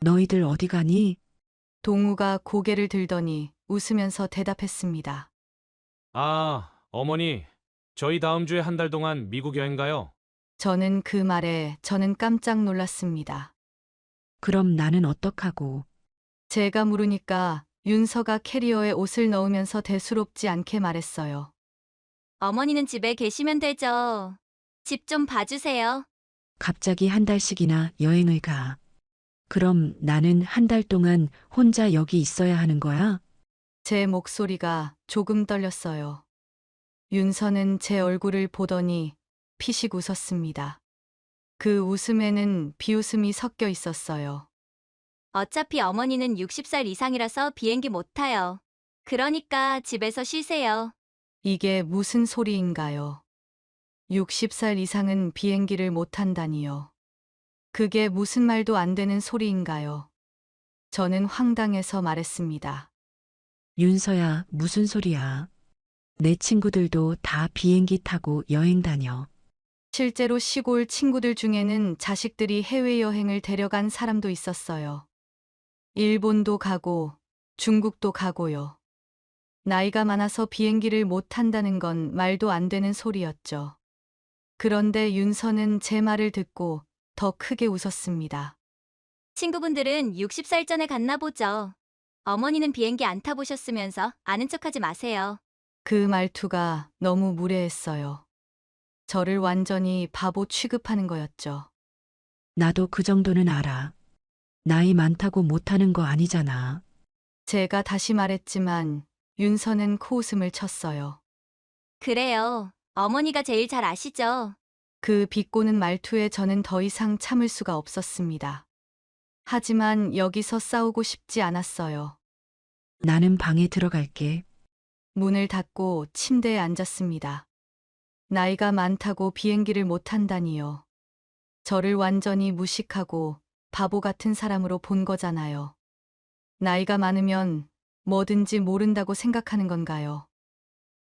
너희들 어디 가니? 동우가 고개를 들더니 웃으면서 대답했습니다. 아, 어머니, 저희 다음 주에 한 달 동안 미국 여행 가요. 저는 그 말에 깜짝 놀랐습니다. 그럼 나는 어떡하고? 제가 물으니까 윤서가 캐리어에 옷을 넣으면서 대수롭지 않게 말했어요. 어머니는 집에 계시면 되죠. 집 좀 봐주세요. 갑자기 한 달씩이나 여행을 가. 그럼 나는 한 달 동안 혼자 여기 있어야 하는 거야? 제 목소리가 조금 떨렸어요. 윤서는 제 얼굴을 보더니 피식 웃었습니다. 그 웃음에는 비웃음이 섞여 있었어요. 어차피 어머니는 60살 이상이라서 비행기 못 타요. 그러니까 집에서 쉬세요. 이게 무슨 소리인가요? 60살 이상은 비행기를 못 탄다니요. 그게 무슨 말도 안 되는 소리인가요? 저는 황당해서 말했습니다. 윤서야, 무슨 소리야? 내 친구들도 다 비행기 타고 여행 다녀. 실제로 시골 친구들 중에는 자식들이 해외여행을 데려간 사람도 있었어요. 일본도 가고 중국도 가고요. 나이가 많아서 비행기를 못 탄다는 건 말도 안 되는 소리였죠. 그런데 윤서는 제 말을 듣고 더 크게 웃었습니다. 친구분들은 60살 전에 갔나 보죠. 어머니는 비행기 안 타보셨으면서 아는 척하지 마세요. 그 말투가 너무 무례했어요. 저를 완전히 바보 취급하는 거였죠. 나도 그 정도는 알아. 나이 많다고 못하는 거 아니잖아. 제가 다시 말했지만 윤서는 코웃음을 쳤어요. 그래요. 어머니가 제일 잘 아시죠? 그 비꼬는 말투에 저는 더 이상 참을 수가 없었습니다. 하지만 여기서 싸우고 싶지 않았어요. 나는 방에 들어갈게. 문을 닫고 침대에 앉았습니다. 나이가 많다고 비행기를 못 탄다니요. 저를 완전히 무식하고 바보 같은 사람으로 본 거잖아요. 나이가 많으면 뭐든지 모른다고 생각하는 건가요?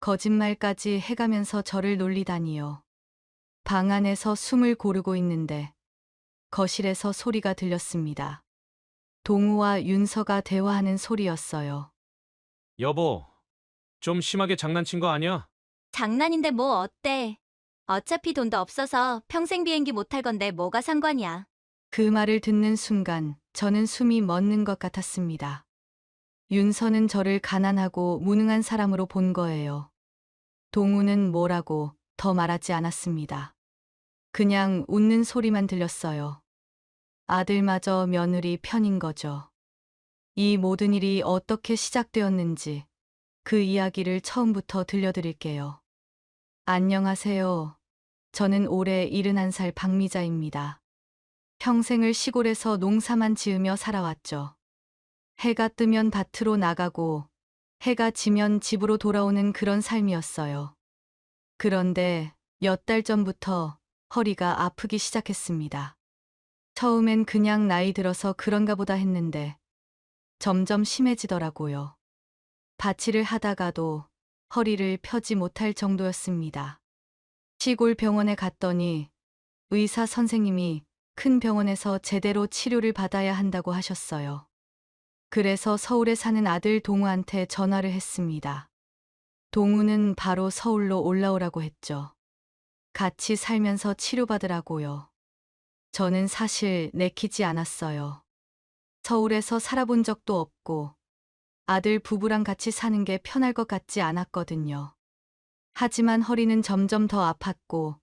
거짓말까지 해가면서 저를 놀리다니요. 방 안에서 숨을 고르고 있는데 거실에서 소리가 들렸습니다. 동우와 윤서가 대화하는 소리였어요. 여보, 좀 심하게 장난친 거 아니야? 장난인데 뭐 어때? 어차피 돈도 없어서 평생 비행기 못 탈 건데 뭐가 상관이야. 그 말을 듣는 순간 저는 숨이 멎는 것 같았습니다. 윤서는 저를 가난하고 무능한 사람으로 본 거예요. 동우는 뭐라고 더 말하지 않았습니다. 그냥 웃는 소리만 들렸어요. 아들마저 며느리 편인 거죠. 이 모든 일이 어떻게 시작되었는지 그 이야기를 처음부터 들려드릴게요. 안녕하세요. 저는 올해 71살 박미자입니다. 평생을 시골에서 농사만 지으며 살아왔죠. 해가 뜨면 밭으로 나가고 해가 지면 집으로 돌아오는 그런 삶이었어요. 그런데 몇 달 전부터 허리가 아프기 시작했습니다. 처음엔 그냥 나이 들어서 그런가 보다 했는데 점점 심해지더라고요. 밭일을 하다가도 허리를 펴지 못할 정도였습니다. 시골 병원에 갔더니 의사 선생님이 큰 병원에서 제대로 치료를 받아야 한다고 하셨어요. 그래서 서울에 사는 아들 동우한테 전화를 했습니다. 동우는 바로 서울로 올라오라고 했죠. 같이 살면서 치료받으라고요. 저는 사실 내키지 않았어요. 서울에서 살아본 적도 없고 아들 부부랑 같이 사는 게 편할 것 같지 않았거든요. 하지만 허리는 점점 더 아팠고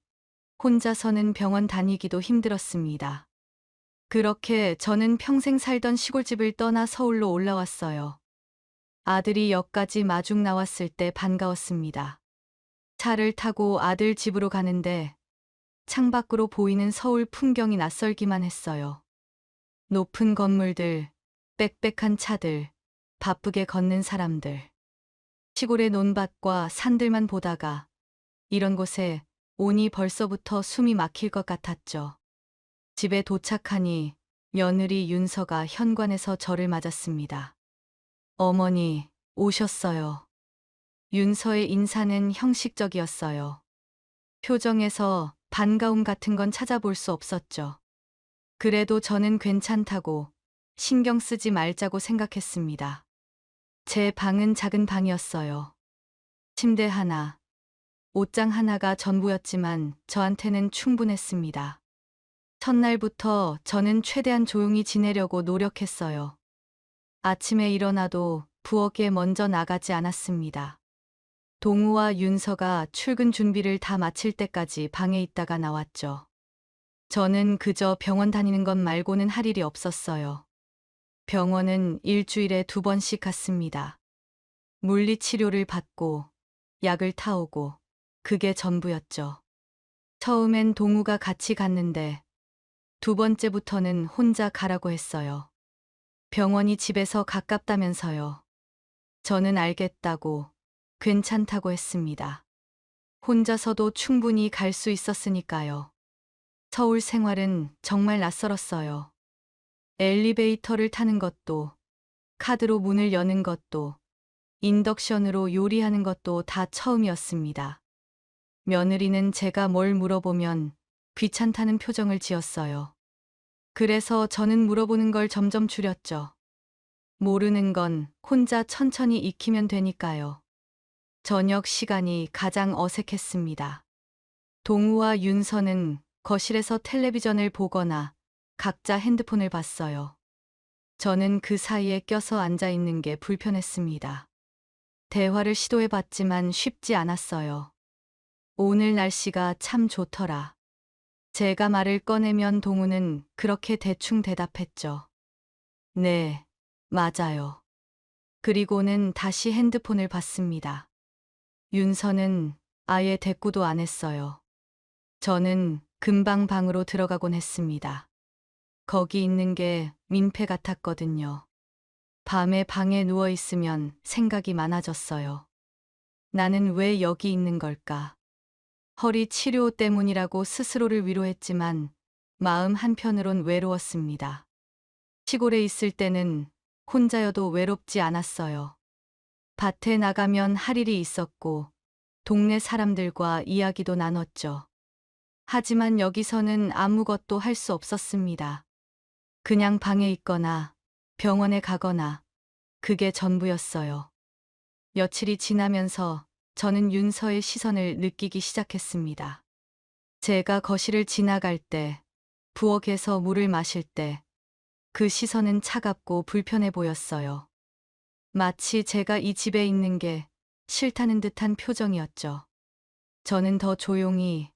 혼자서는 병원 다니기도 힘들었습니다. 그렇게 저는 평생 살던 시골집을 떠나 서울로 올라왔어요. 아들이 역까지 마중 나왔을 때 반가웠습니다. 차를 타고 아들 집으로 가는데 창밖으로 보이는 서울 풍경이 낯설기만 했어요. 높은 건물들, 빽빽한 차들, 바쁘게 걷는 사람들. 시골의 논밭과 산들만 보다가 이런 곳에 오니 벌써부터 숨이 막힐 것 같았죠. 집에 도착하니 며느리 윤서가 현관에서 저를 맞았습니다. 어머니, 오셨어요. 윤서의 인사는 형식적이었어요. 표정에서 반가움 같은 건 찾아볼 수 없었죠. 그래도 저는 괜찮다고 신경 쓰지 말자고 생각했습니다. 제 방은 작은 방이었어요. 침대 하나, 옷장 하나가 전부였지만 저한테는 충분했습니다. 첫날부터 저는 최대한 조용히 지내려고 노력했어요. 아침에 일어나도 부엌에 먼저 나가지 않았습니다. 동우와 윤서가 출근 준비를 다 마칠 때까지 방에 있다가 나왔죠. 저는 그저 병원 다니는 것 말고는 할 일이 없었어요. 병원은 일주일에 2번씩 갔습니다. 물리치료를 받고 약을 타오고 그게 전부였죠. 처음엔 동우가 같이 갔는데 2번째부터는 혼자 가라고 했어요. 병원이 집에서 가깝다면서요. 저는 알겠다고, 괜찮다고 했습니다. 혼자서도 충분히 갈 수 있었으니까요. 서울 생활은 정말 낯설었어요. 엘리베이터를 타는 것도, 카드로 문을 여는 것도, 인덕션으로 요리하는 것도 다 처음이었습니다. 며느리는 제가 뭘 물어보면 귀찮다는 표정을 지었어요. 그래서 저는 물어보는 걸 점점 줄였죠. 모르는 건 혼자 천천히 익히면 되니까요. 저녁 시간이 가장 어색했습니다. 동우와 윤서는 거실에서 텔레비전을 보거나 각자 핸드폰을 봤어요. 저는 그 사이에 껴서 앉아 있는 게 불편했습니다. 대화를 시도해봤지만 쉽지 않았어요. 오늘 날씨가 참 좋더라. 제가 말을 꺼내면 동우는 그렇게 대충 대답했죠. 네, 맞아요. 그리고는 다시 핸드폰을 봤습니다. 윤서는 아예 대꾸도 안 했어요. 저는 금방 방으로 들어가곤 했습니다. 거기 있는 게 민폐 같았거든요. 밤에 방에 누워 있으면 생각이 많아졌어요. 나는 왜 여기 있는 걸까? 허리 치료 때문이라고 스스로를 위로했지만 마음 한편으론 외로웠습니다. 시골에 있을 때는 혼자여도 외롭지 않았어요. 밭에 나가면 할 일이 있었고 동네 사람들과 이야기도 나눴죠. 하지만 여기서는 아무것도 할 수 없었습니다. 그냥 방에 있거나 병원에 가거나 그게 전부였어요. 며칠이 지나면서 저는 윤서의 시선을 느끼기 시작했습니다. 제가 거실을 지나갈 때, 부엌에서 물을 마실 때, 그 시선은 차갑고 불편해 보였어요. 마치 제가 이 집에 있는 게 싫다는 듯한 표정이었죠. 저는 더 조용히,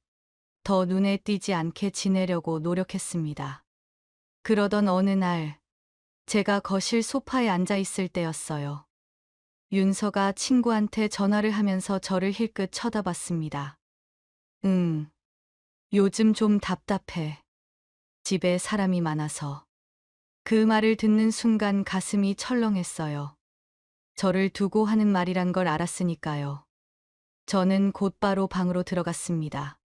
더 눈에 띄지 않게 지내려고 노력했습니다. 그러던 어느 날, 제가 거실 소파에 앉아 있을 때였어요. 윤서가 친구한테 전화를 하면서 저를 힐끗 쳐다봤습니다. 요즘 좀 답답해. 집에 사람이 많아서. 그 말을 듣는 순간 가슴이 철렁했어요. 저를 두고 하는 말이란 걸 알았으니까요. 저는 곧바로 방으로 들어갔습니다.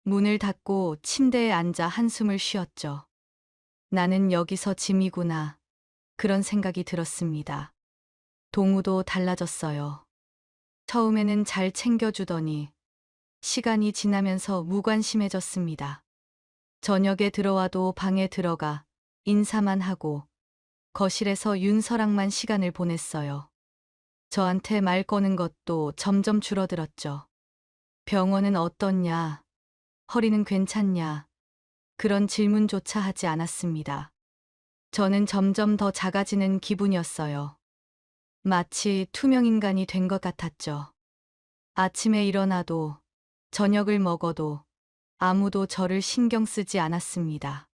문을 닫고 침대에 앉아 한숨을 쉬었죠. 나는 여기서 짐이구나. 그런 생각이 들었습니다. 동우도 달라졌어요. 처음에는 잘 챙겨주더니 시간이 지나면서 무관심해졌습니다. 저녁에 들어와도 방에 들어가 인사만 하고 거실에서 윤서랑만 시간을 보냈어요. 저한테 말 거는 것도 점점 줄어들었죠. 병원은 어떻냐? 허리는 괜찮냐? 그런 질문조차 하지 않았습니다. 저는 점점 더 작아지는 기분이었어요. 마치 투명인간이 된 것 같았죠. 아침에 일어나도 저녁을 먹어도 아무도 저를 신경 쓰지 않았습니다.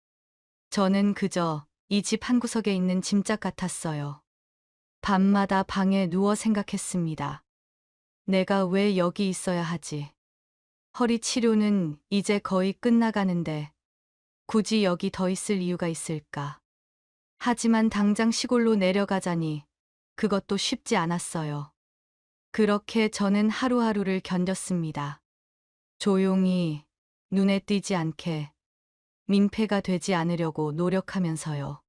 저는 그저 이 집 한구석에 있는 짐짝 같았어요. 밤마다 방에 누워 생각했습니다. 내가 왜 여기 있어야 하지? 허리 치료는 이제 거의 끝나가는데 굳이 여기 더 있을 이유가 있을까? 하지만 당장 시골로 내려가자니 그것도 쉽지 않았어요. 그렇게 저는 하루하루를 견뎠습니다. 조용히, 눈에 띄지 않게, 민폐가 되지 않으려고 노력하면서요.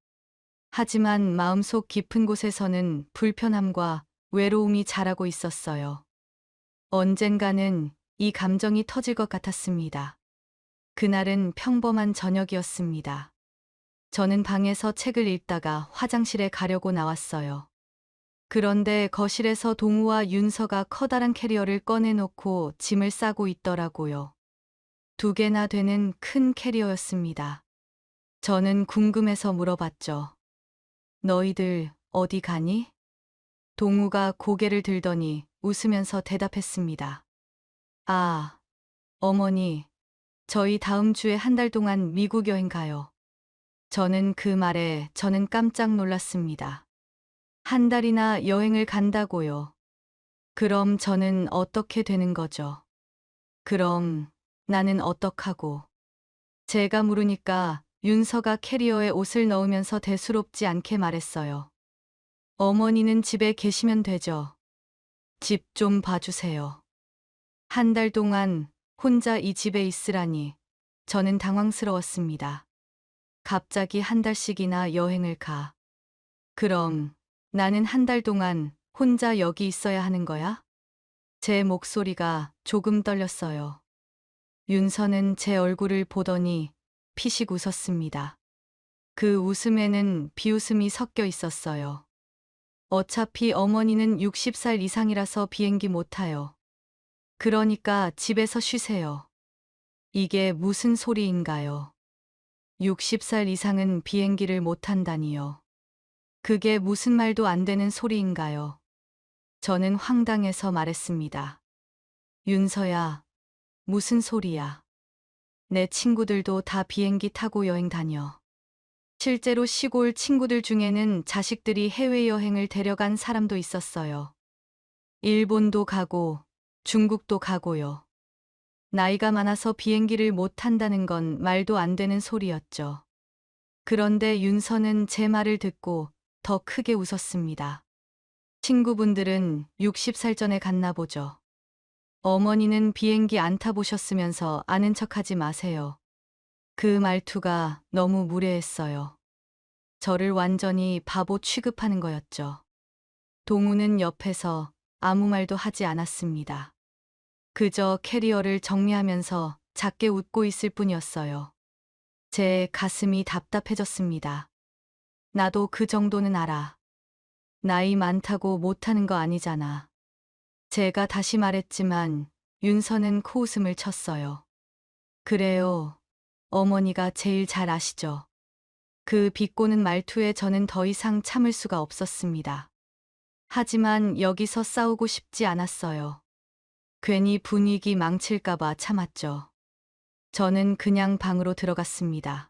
하지만 마음속 깊은 곳에서는 불편함과 외로움이 자라고 있었어요. 언젠가는 이 감정이 터질 것 같았습니다. 그날은 평범한 저녁이었습니다. 저는 방에서 책을 읽다가 화장실에 가려고 나왔어요. 그런데 거실에서 동우와 윤서가 커다란 캐리어를 꺼내놓고 짐을 싸고 있더라고요. 2개나 되는 큰 캐리어였습니다. 저는 궁금해서 물어봤죠. 너희들 어디 가니? 동우가 고개를 들더니 웃으면서 대답했습니다. 아, 어머니, 저희 다음 주에 1달 동안 미국 여행 가요. 저는 그 말에 깜짝 놀랐습니다. 1달이나 여행을 간다고요. 그럼 저는 어떻게 되는 거죠? 그럼 나는 어떡하고? 제가 물으니까 윤서가 캐리어에 옷을 넣으면서 대수롭지 않게 말했어요. 어머니는 집에 계시면 되죠. 집 좀 봐주세요. 1달 동안 혼자 이 집에 있으라니 저는 당황스러웠습니다. 갑자기 1달씩이나 여행을 가. 그럼 나는 1달 동안 혼자 여기 있어야 하는 거야? 제 목소리가 조금 떨렸어요. 윤서는 제 얼굴을 보더니 피식 웃었습니다. 그 웃음에는 비웃음이 섞여 있었어요. 어차피 어머니는 60살 이상이라서 비행기 못 타요. 그러니까 집에서 쉬세요. 이게 무슨 소리인가요? 60살 이상은 비행기를 못 탄다니요. 그게 무슨 말도 안 되는 소리인가요? 저는 황당해서 말했습니다. 윤서야, 무슨 소리야? 내 친구들도 다 비행기 타고 여행 다녀. 실제로 시골 친구들 중에는 자식들이 해외여행을 데려간 사람도 있었어요. 일본도 가고 중국도 가고요. 나이가 많아서 비행기를 못 탄다는 건 말도 안 되는 소리였죠. 그런데 윤서는 제 말을 듣고 더 크게 웃었습니다. 친구분들은 60살 전에 갔나 보죠. 어머니는 비행기 안 타보셨으면서 아는 척하지 마세요. 그 말투가 너무 무례했어요. 저를 완전히 바보 취급하는 거였죠. 동우는 옆에서 아무 말도 하지 않았습니다. 그저 캐리어를 정리하면서 작게 웃고 있을 뿐이었어요. 제 가슴이 답답해졌습니다. 나도 그 정도는 알아. 나이 많다고 못하는 거 아니잖아. 제가 다시 말했지만 윤서는 코웃음을 쳤어요. 그래요. 어머니가 제일 잘 아시죠. 그 비꼬는 말투에 저는 더 이상 참을 수가 없었습니다. 하지만 여기서 싸우고 싶지 않았어요. 괜히 분위기 망칠까봐 참았죠. 저는 그냥 방으로 들어갔습니다.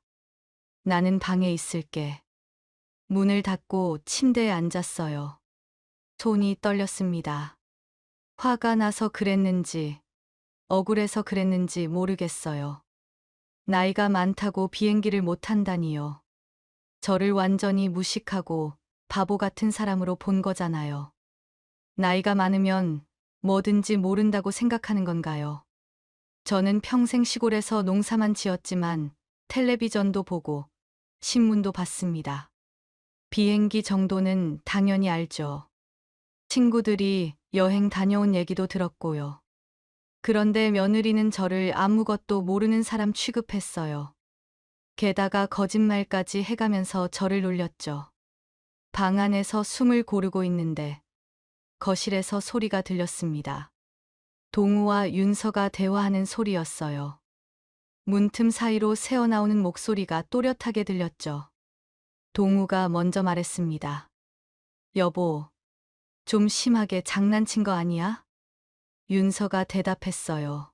나는 방에 있을게. 문을 닫고 침대에 앉았어요. 손이 떨렸습니다. 화가 나서 그랬는지, 억울해서 그랬는지 모르겠어요. 나이가 많다고 비행기를 못 탄다니요. 저를 완전히 무식하고 바보 같은 사람으로 본 거잖아요. 나이가 많으면 뭐든지 모른다고 생각하는 건가요? 저는 평생 시골에서 농사만 지었지만 텔레비전도 보고 신문도 봤습니다. 비행기 정도는 당연히 알죠. 친구들이 여행 다녀온 얘기도 들었고요. 그런데 며느리는 저를 아무것도 모르는 사람 취급했어요. 게다가 거짓말까지 해가면서 저를 놀렸죠. 방 안에서 숨을 고르고 있는데 거실에서 소리가 들렸습니다. 동우와 윤서가 대화하는 소리였어요. 문틈 사이로 새어나오는 목소리가 또렷하게 들렸죠. 동우가 먼저 말했습니다. 여보, 좀 심하게 장난친 거 아니야? 윤서가 대답했어요.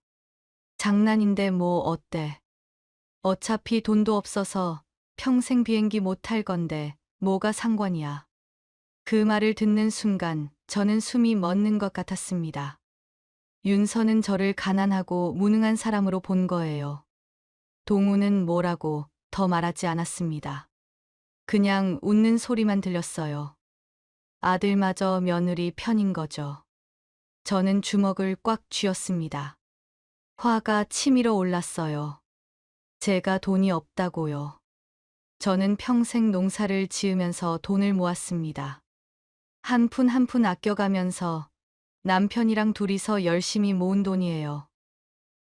장난인데 뭐 어때? 어차피 돈도 없어서 평생 비행기 못 탈 건데 뭐가 상관이야. 그 말을 듣는 순간 저는 숨이 멎는 것 같았습니다. 윤서는 저를 가난하고 무능한 사람으로 본 거예요. 동우는 뭐라고 더 말하지 않았습니다. 그냥 웃는 소리만 들렸어요. 아들마저 며느리 편인 거죠. 저는 주먹을 꽉 쥐었습니다. 화가 치밀어 올랐어요. 제가 돈이 없다고요. 저는 평생 농사를 지으면서 돈을 모았습니다. 한 푼 한 푼 아껴가면서 남편이랑 둘이서 열심히 모은 돈이에요.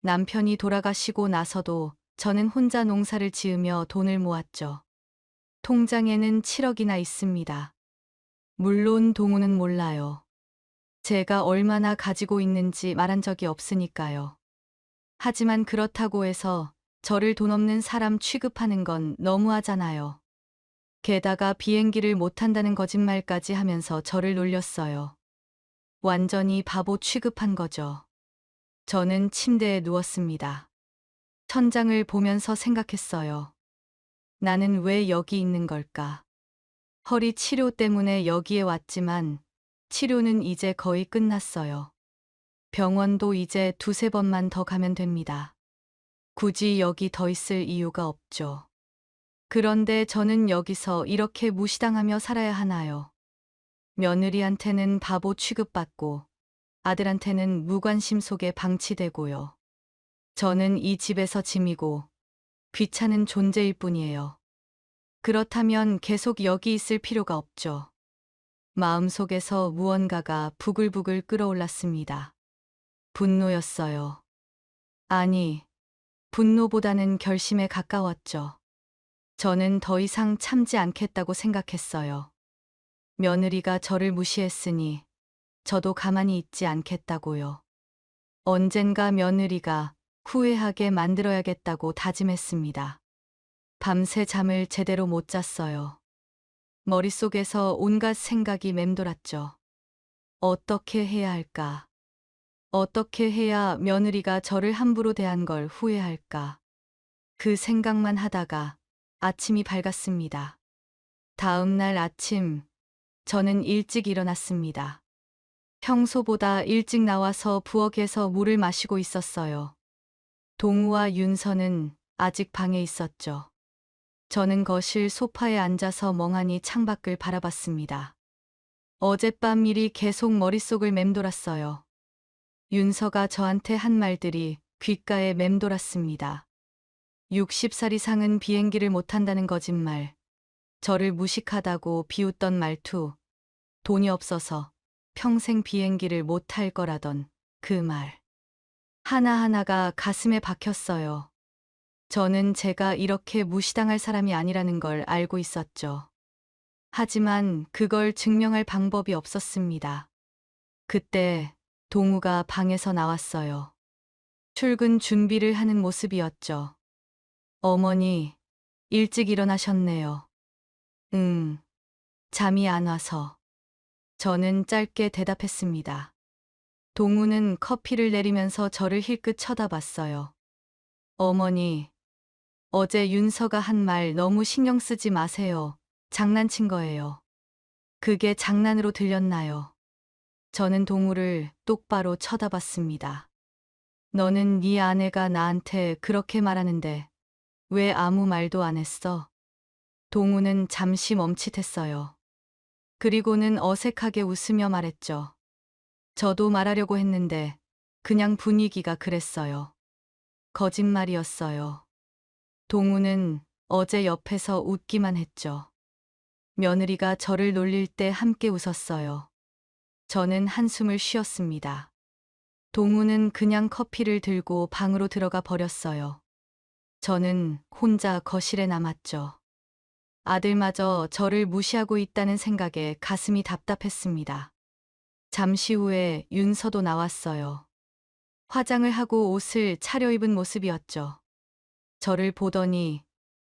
남편이 돌아가시고 나서도 저는 혼자 농사를 지으며 돈을 모았죠. 통장에는 7억이나 있습니다. 물론 동우는 몰라요. 제가 얼마나 가지고 있는지 말한 적이 없으니까요. 하지만 그렇다고 해서 저를 돈 없는 사람 취급하는 건 너무하잖아요. 게다가 비행기를 못 탄다는 거짓말까지 하면서 저를 놀렸어요. 완전히 바보 취급한 거죠. 저는 침대에 누웠습니다. 천장을 보면서 생각했어요. 나는 왜 여기 있는 걸까? 허리 치료 때문에 여기에 왔지만 치료는 이제 거의 끝났어요. 병원도 이제 두세 번만 더 가면 됩니다. 굳이 여기 더 있을 이유가 없죠. 그런데 저는 여기서 이렇게 무시당하며 살아야 하나요? 며느리한테는 바보 취급받고 아들한테는 무관심 속에 방치되고요. 저는 이 집에서 짐이고 귀찮은 존재일 뿐이에요. 그렇다면 계속 여기 있을 필요가 없죠. 마음속에서 무언가가 부글부글 끓어올랐습니다. 분노였어요. 아니, 분노보다는 결심에 가까웠죠. 저는 더 이상 참지 않겠다고 생각했어요. 며느리가 저를 무시했으니 저도 가만히 있지 않겠다고요. 언젠가 며느리가 후회하게 만들어야겠다고 다짐했습니다. 밤새 잠을 제대로 못 잤어요. 머릿속에서 온갖 생각이 맴돌았죠. 어떻게 해야 할까? 어떻게 해야 며느리가 저를 함부로 대한 걸 후회할까? 그 생각만 하다가 아침이 밝았습니다. 다음 날 아침, 저는 일찍 일어났습니다. 평소보다 일찍 나와서 부엌에서 물을 마시고 있었어요. 동우와 윤서는 아직 방에 있었죠. 저는 거실 소파에 앉아서 멍하니 창밖을 바라봤습니다. 어젯밤 일이 계속 머릿속을 맴돌았어요. 윤서가 저한테 한 말들이 귓가에 맴돌았습니다. 60살 이상은 비행기를 못 탄다는 거짓말, 저를 무식하다고 비웃던 말투, 돈이 없어서 평생 비행기를 못 탈 거라던 그 말. 하나하나가 가슴에 박혔어요. 저는 제가 이렇게 무시당할 사람이 아니라는 걸 알고 있었죠. 하지만 그걸 증명할 방법이 없었습니다. 그때 동우가 방에서 나왔어요. 출근 준비를 하는 모습이었죠. 어머니, 일찍 일어나셨네요. 응, 잠이 안 와서. 저는 짧게 대답했습니다. 동우는 커피를 내리면서 저를 힐끗 쳐다봤어요. 어머니, 어제 윤서가 한 말 너무 신경 쓰지 마세요. 장난친 거예요. 그게 장난으로 들렸나요? 저는 동우를 똑바로 쳐다봤습니다. 너는 네 아내가 나한테 그렇게 말하는데 왜 아무 말도 안 했어? 동우는 잠시 멈칫했어요. 그리고는 어색하게 웃으며 말했죠. 저도 말하려고 했는데 그냥 분위기가 그랬어요. 거짓말이었어요. 동우는 어제 옆에서 웃기만 했죠. 며느리가 저를 놀릴 때 함께 웃었어요. 저는 한숨을 쉬었습니다. 동우는 그냥 커피를 들고 방으로 들어가 버렸어요. 저는 혼자 거실에 남았죠. 아들마저 저를 무시하고 있다는 생각에 가슴이 답답했습니다. 잠시 후에 윤서도 나왔어요. 화장을 하고 옷을 차려입은 모습이었죠. 저를 보더니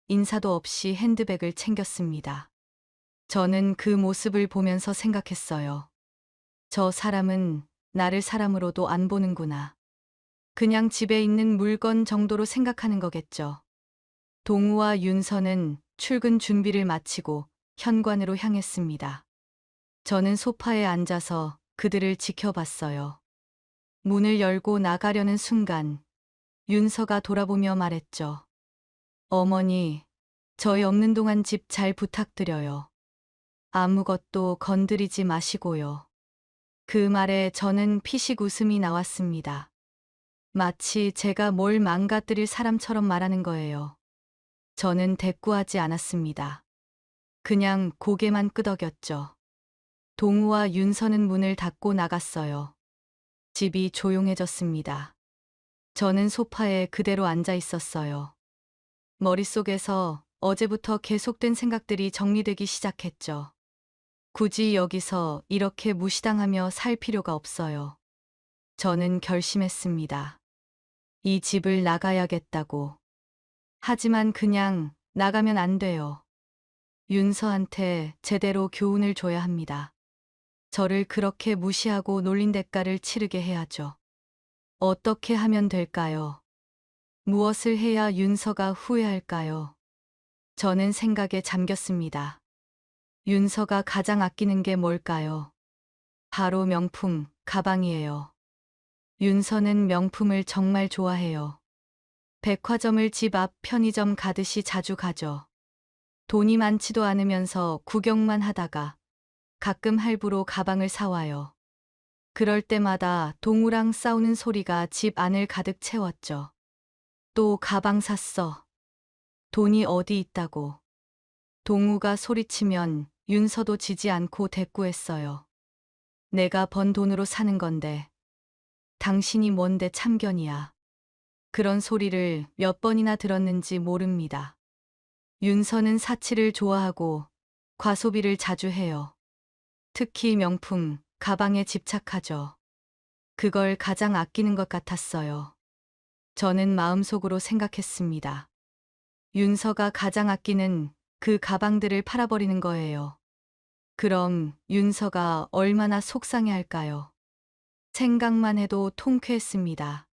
인사도 없이 핸드백을 챙겼습니다. 저는 그 모습을 보면서 생각했어요. 저 사람은 나를 사람으로도 안 보는구나. 그냥 집에 있는 물건 정도로 생각하는 거겠죠. 동우와 윤서는 출근 준비를 마치고 현관으로 향했습니다. 저는 소파에 앉아서 그들을 지켜봤어요. 문을 열고 나가려는 순간 윤서가 돌아보며 말했죠. 어머니, 저희 없는 동안 집 잘 부탁드려요. 아무것도 건드리지 마시고요. 그 말에 저는 피식 웃음이 나왔습니다. 마치 제가 뭘 망가뜨릴 사람처럼 말하는 거예요. 저는 대꾸하지 않았습니다. 그냥 고개만 끄덕였죠. 동우와 윤서는 문을 닫고 나갔어요. 집이 조용해졌습니다. 저는 소파에 그대로 앉아 있었어요. 머릿속에서 어제부터 계속된 생각들이 정리되기 시작했죠. 굳이 여기서 이렇게 무시당하며 살 필요가 없어요. 저는 결심했습니다. 이 집을 나가야겠다고. 하지만 그냥 나가면 안 돼요. 윤서한테 제대로 교훈을 줘야 합니다. 저를 그렇게 무시하고 놀린 대가를 치르게 해야죠. 어떻게 하면 될까요? 무엇을 해야 윤서가 후회할까요? 저는 생각에 잠겼습니다. 윤서가 가장 아끼는 게 뭘까요? 바로 명품, 가방이에요. 윤서는 명품을 정말 좋아해요. 백화점을 집 앞 편의점 가듯이 자주 가죠. 돈이 많지도 않으면서 구경만 하다가 가끔 할부로 가방을 사와요. 그럴 때마다 동우랑 싸우는 소리가 집 안을 가득 채웠죠. 또 가방 샀어. 돈이 어디 있다고. 동우가 소리치면 윤서도 지지 않고 대꾸했어요. 내가 번 돈으로 사는 건데 당신이 뭔데 참견이야. 그런 소리를 몇 번이나 들었는지 모릅니다. 윤서는 사치를 좋아하고 과소비를 자주 해요. 특히 명품, 가방에 집착하죠. 그걸 가장 아끼는 것 같았어요. 저는 마음속으로 생각했습니다. 윤서가 가장 아끼는 그 가방들을 팔아버리는 거예요. 그럼 윤서가 얼마나 속상해할까요? 생각만 해도 통쾌했습니다.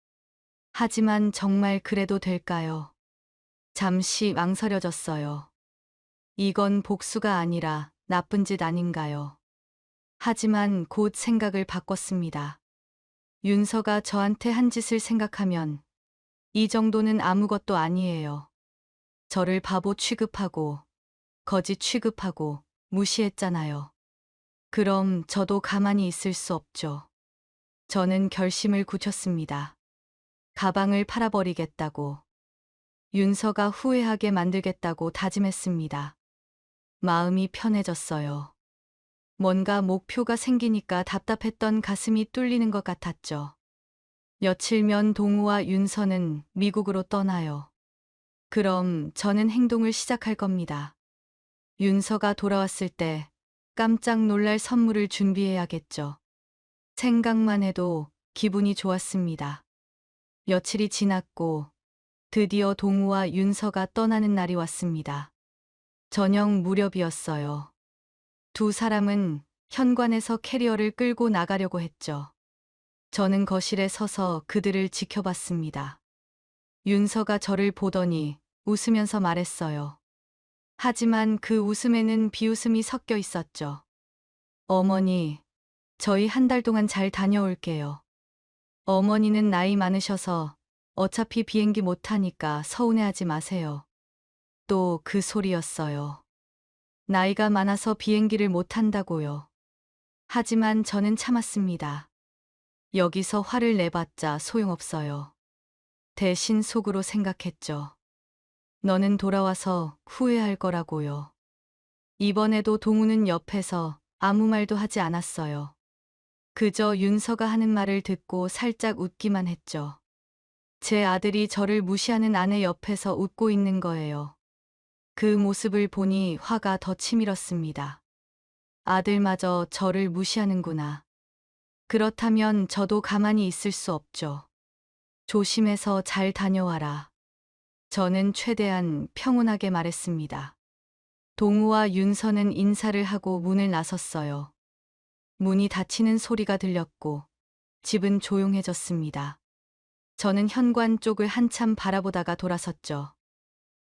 하지만 정말 그래도 될까요? 잠시 망설여졌어요. 이건 복수가 아니라 나쁜 짓 아닌가요? 하지만 곧 생각을 바꿨습니다. 윤서가 저한테 한 짓을 생각하면 이 정도는 아무것도 아니에요. 저를 바보 취급하고 거지 취급하고 무시했잖아요. 그럼 저도 가만히 있을 수 없죠. 저는 결심을 굳혔습니다. 가방을 팔아버리겠다고. 윤서가 후회하게 만들겠다고 다짐했습니다. 마음이 편해졌어요. 뭔가 목표가 생기니까 답답했던 가슴이 뚫리는 것 같았죠. 며칠면 동우와 윤서는 미국으로 떠나요. 그럼 저는 행동을 시작할 겁니다. 윤서가 돌아왔을 때 깜짝 놀랄 선물을 준비해야겠죠. 생각만 해도 기분이 좋았습니다. 며칠이 지났고 드디어 동우와 윤서가 떠나는 날이 왔습니다. 저녁 무렵이었어요. 두 사람은 현관에서 캐리어를 끌고 나가려고 했죠. 저는 거실에 서서 그들을 지켜봤습니다. 윤서가 저를 보더니 웃으면서 말했어요. 하지만 그 웃음에는 비웃음이 섞여 있었죠. 어머니, 저희 한 달 동안 잘 다녀올게요. 어머니는 나이 많으셔서 어차피 비행기 못 타니까 서운해하지 마세요. 또 그 소리였어요. 나이가 많아서 비행기를 못 탄다고요. 하지만 저는 참았습니다. 여기서 화를 내봤자 소용없어요. 대신 속으로 생각했죠. 너는 돌아와서 후회할 거라고요. 이번에도 동우는 옆에서 아무 말도 하지 않았어요. 그저 윤서가 하는 말을 듣고 살짝 웃기만 했죠. 제 아들이 저를 무시하는 아내 옆에서 웃고 있는 거예요. 그 모습을 보니 화가 더 치밀었습니다. 아들마저 저를 무시하는구나. 그렇다면 저도 가만히 있을 수 없죠. 조심해서 잘 다녀와라. 저는 최대한 평온하게 말했습니다. 동우와 윤서는 인사를 하고 문을 나섰어요. 문이 닫히는 소리가 들렸고 집은 조용해졌습니다. 저는 현관 쪽을 한참 바라보다가 돌아섰죠.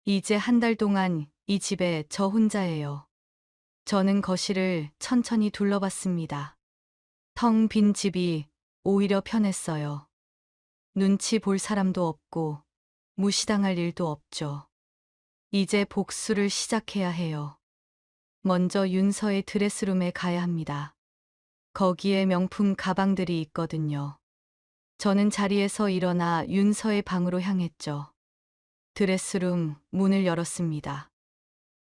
이제 한 달 동안 이 집에 저 혼자예요. 저는 거실을 천천히 둘러봤습니다. 텅 빈 집이 오히려 편했어요. 눈치 볼 사람도 없고 무시당할 일도 없죠. 이제 복수를 시작해야 해요. 먼저 윤서의 드레스룸에 가야 합니다. 거기에 명품 가방들이 있거든요. 저는 자리에서 일어나 윤서의 방으로 향했죠. 드레스룸 문을 열었습니다.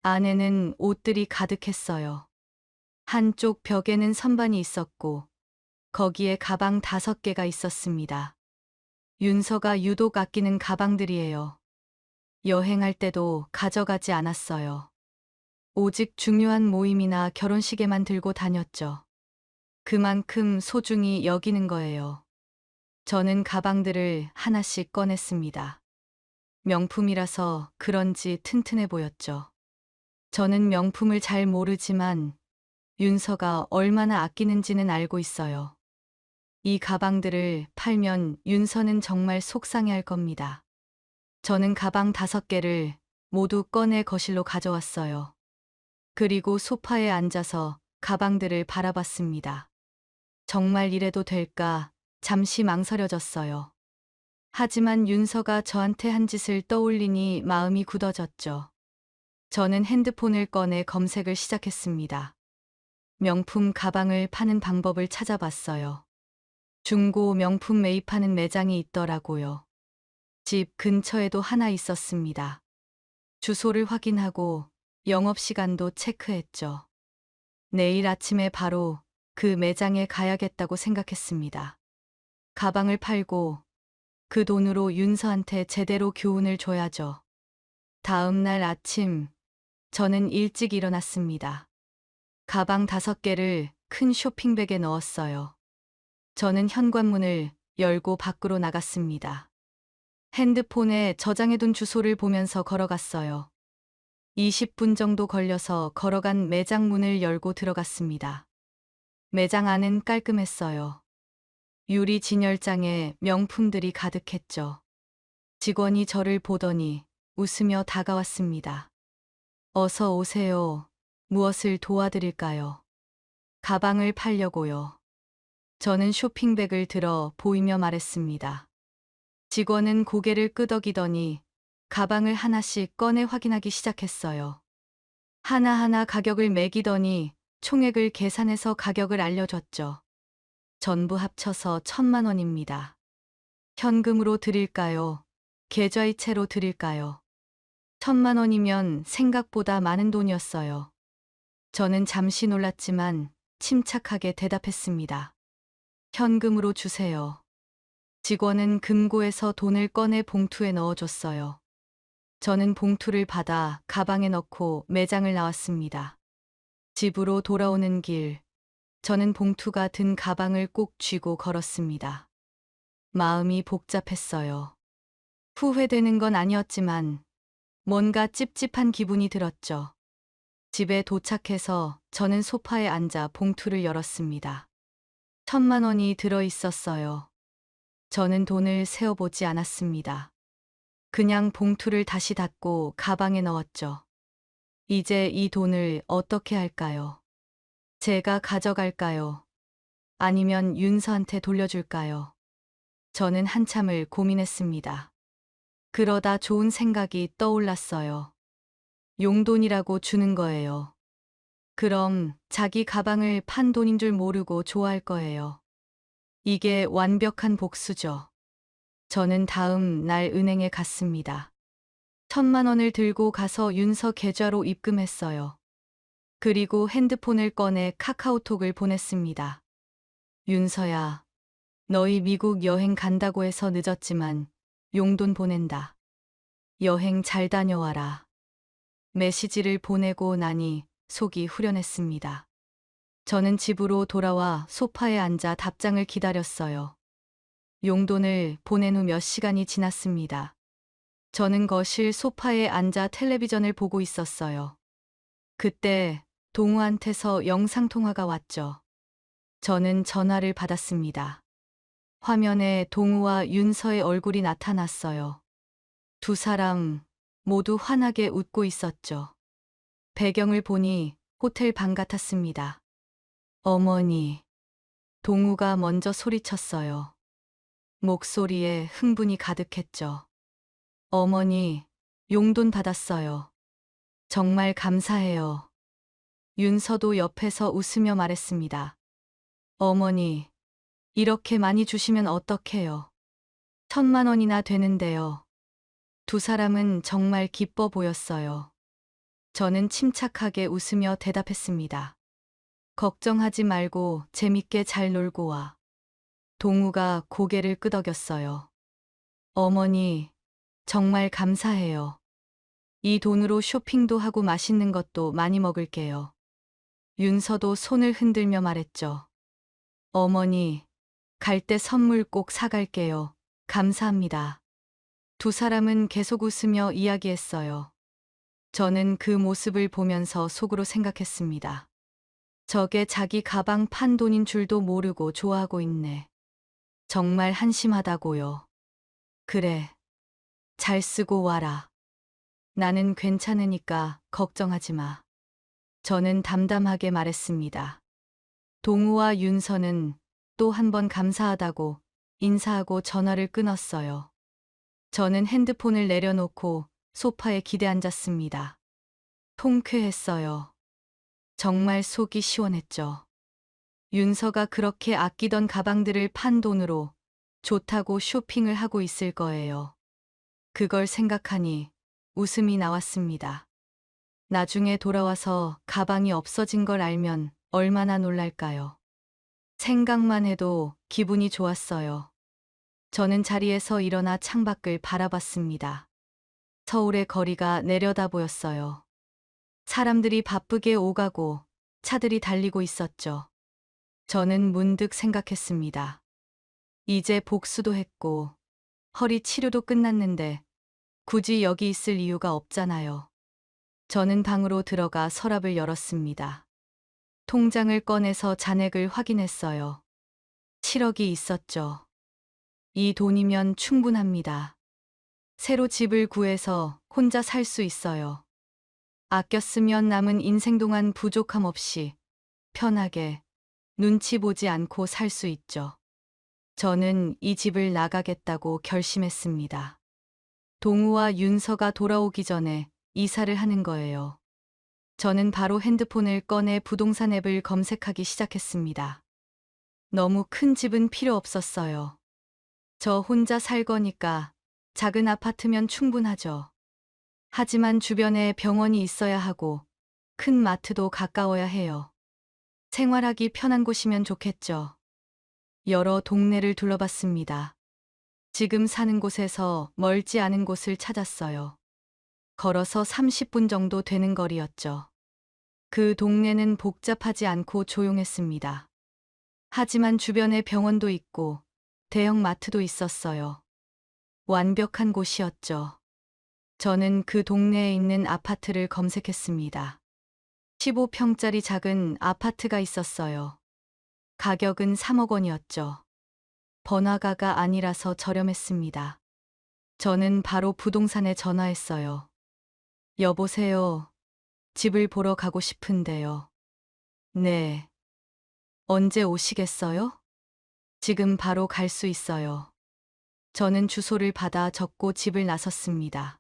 안에는 옷들이 가득했어요. 한쪽 벽에는 선반이 있었고 거기에 가방 5개가 있었습니다. 윤서가 유독 아끼는 가방들이에요. 여행할 때도 가져가지 않았어요. 오직 중요한 모임이나 결혼식에만 들고 다녔죠. 그만큼 소중히 여기는 거예요. 저는 가방들을 하나씩 꺼냈습니다. 명품이라서 그런지 튼튼해 보였죠. 저는 명품을 잘 모르지만 윤서가 얼마나 아끼는지는 알고 있어요. 이 가방들을 팔면 윤서는 정말 속상해할 겁니다. 저는 가방 5개를 모두 꺼내 거실로 가져왔어요. 그리고 소파에 앉아서 가방들을 바라봤습니다. 정말 이래도 될까 잠시 망설여졌어요. 하지만 윤서가 저한테 한 짓을 떠올리니 마음이 굳어졌죠. 저는 핸드폰을 꺼내 검색을 시작했습니다. 명품 가방을 파는 방법을 찾아봤어요. 중고 명품 매입하는 매장이 있더라고요. 집 근처에도 하나 있었습니다. 주소를 확인하고 영업시간도 체크했죠. 내일 아침에 바로 그 매장에 가야겠다고 생각했습니다. 가방을 팔고 그 돈으로 윤서한테 제대로 교훈을 줘야죠. 다음 날 아침, 저는 일찍 일어났습니다. 가방 5개를 큰 쇼핑백에 넣었어요. 저는 현관문을 열고 밖으로 나갔습니다. 핸드폰에 저장해둔 주소를 보면서 걸어갔어요. 20분 정도 걸려서 걸어간 매장 문을 열고 들어갔습니다. 매장 안은 깔끔했어요. 유리 진열장에 명품들이 가득했죠. 직원이 저를 보더니 웃으며 다가왔습니다. 어서 오세요. 무엇을 도와드릴까요? 가방을 팔려고요. 저는 쇼핑백을 들어 보이며 말했습니다. 직원은 고개를 끄덕이더니 가방을 하나씩 꺼내 확인하기 시작했어요. 하나하나 가격을 매기더니 총액을 계산해서 가격을 알려줬죠. 전부 합쳐서 1,000만 원입니다. 현금으로 드릴까요? 계좌이체로 드릴까요? 1,000만 원이면 생각보다 많은 돈이었어요. 저는 잠시 놀랐지만 침착하게 대답했습니다. 현금으로 주세요. 직원은 금고에서 돈을 꺼내 봉투에 넣어줬어요. 저는 봉투를 받아 가방에 넣고 매장을 나왔습니다. 집으로 돌아오는 길, 저는 봉투가 든 가방을 꼭 쥐고 걸었습니다. 마음이 복잡했어요. 후회되는 건 아니었지만 뭔가 찝찝한 기분이 들었죠. 집에 도착해서 저는 소파에 앉아 봉투를 열었습니다. 1,000만 원이 들어 있었어요. 저는 돈을 세어보지 않았습니다. 그냥 봉투를 다시 닫고 가방에 넣었죠. 이제 이 돈을 어떻게 할까요? 제가 가져갈까요? 아니면 윤서한테 돌려줄까요? 저는 한참을 고민했습니다. 그러다 좋은 생각이 떠올랐어요. 용돈이라고 주는 거예요. 그럼 자기 가방을 판 돈인 줄 모르고 좋아할 거예요. 이게 완벽한 복수죠. 저는 다음 날 은행에 갔습니다. 1,000만 원을 들고 가서 윤서 계좌로 입금했어요. 그리고 핸드폰을 꺼내 카카오톡을 보냈습니다. 윤서야, 너희 미국 여행 간다고 해서 늦었지만 용돈 보낸다. 여행 잘 다녀와라. 메시지를 보내고 나니 속이 후련했습니다. 저는 집으로 돌아와 소파에 앉아 답장을 기다렸어요. 용돈을 보낸 후 몇 시간이 지났습니다. 저는 거실 소파에 앉아 텔레비전을 보고 있었어요. 그때 동우한테서 영상통화가 왔죠. 저는 전화를 받았습니다. 화면에 동우와 윤서의 얼굴이 나타났어요. 두 사람 모두 환하게 웃고 있었죠. 배경을 보니 호텔 방 같았습니다. 어머니, 동우가 먼저 소리쳤어요. 목소리에 흥분이 가득했죠. 어머니, 용돈 받았어요. 정말 감사해요. 윤서도 옆에서 웃으며 말했습니다. 어머니, 이렇게 많이 주시면 어떡해요? 1,000만 원이나 되는데요. 두 사람은 정말 기뻐 보였어요. 저는 침착하게 웃으며 대답했습니다. 걱정하지 말고 재밌게 잘 놀고 와. 동우가 고개를 끄덕였어요. 어머니, 정말 감사해요. 이 돈으로 쇼핑도 하고 맛있는 것도 많이 먹을게요. 윤서도 손을 흔들며 말했죠. 어머니, 갈 때 선물 꼭 사갈게요. 감사합니다. 두 사람은 계속 웃으며 이야기했어요. 저는 그 모습을 보면서 속으로 생각했습니다. 저게 자기 가방 판 돈인 줄도 모르고 좋아하고 있네. 정말 한심하다고요. 그래. 잘 쓰고 와라. 나는 괜찮으니까 걱정하지 마. 저는 담담하게 말했습니다. 동우와 윤서는 또 한 번 감사하다고 인사하고 전화를 끊었어요. 저는 핸드폰을 내려놓고 소파에 기대 앉았습니다. 통쾌했어요. 정말 속이 시원했죠. 윤서가 그렇게 아끼던 가방들을 판 돈으로 좋다고 쇼핑을 하고 있을 거예요. 그걸 생각하니 웃음이 나왔습니다. 나중에 돌아와서 가방이 없어진 걸 알면 얼마나 놀랄까요? 생각만 해도 기분이 좋았어요. 저는 자리에서 일어나 창밖을 바라봤습니다. 서울의 거리가 내려다 보였어요. 사람들이 바쁘게 오가고 차들이 달리고 있었죠. 저는 문득 생각했습니다. 이제 복수도 했고 허리 치료도 끝났는데 굳이 여기 있을 이유가 없잖아요. 저는 방으로 들어가 서랍을 열었습니다. 통장을 꺼내서 잔액을 확인했어요. 7억이 있었죠. 이 돈이면 충분합니다. 새로 집을 구해서 혼자 살 수 있어요. 아껴 쓰면 남은 인생 동안 부족함 없이 편하게 눈치 보지 않고 살 수 있죠. 저는 이 집을 나가겠다고 결심했습니다. 동우와 윤서가 돌아오기 전에 이사를 하는 거예요. 저는 바로 핸드폰을 꺼내 부동산 앱을 검색하기 시작했습니다. 너무 큰 집은 필요 없었어요. 저 혼자 살 거니까 작은 아파트면 충분하죠. 하지만 주변에 병원이 있어야 하고 큰 마트도 가까워야 해요. 생활하기 편한 곳이면 좋겠죠. 여러 동네를 둘러봤습니다. 지금 사는 곳에서 멀지 않은 곳을 찾았어요. 걸어서 30분 정도 되는 거리였죠. 그 동네는 복잡하지 않고 조용했습니다. 하지만 주변에 병원도 있고 대형 마트도 있었어요. 완벽한 곳이었죠. 저는 그 동네에 있는 아파트를 검색했습니다. 15평짜리 작은 아파트가 있었어요. 가격은 3억 원이었죠. 번화가가 아니라서 저렴했습니다. 저는 바로 부동산에 전화했어요. 여보세요. 집을 보러 가고 싶은데요. 네. 언제 오시겠어요? 지금 바로 갈 수 있어요. 저는 주소를 받아 적고 집을 나섰습니다.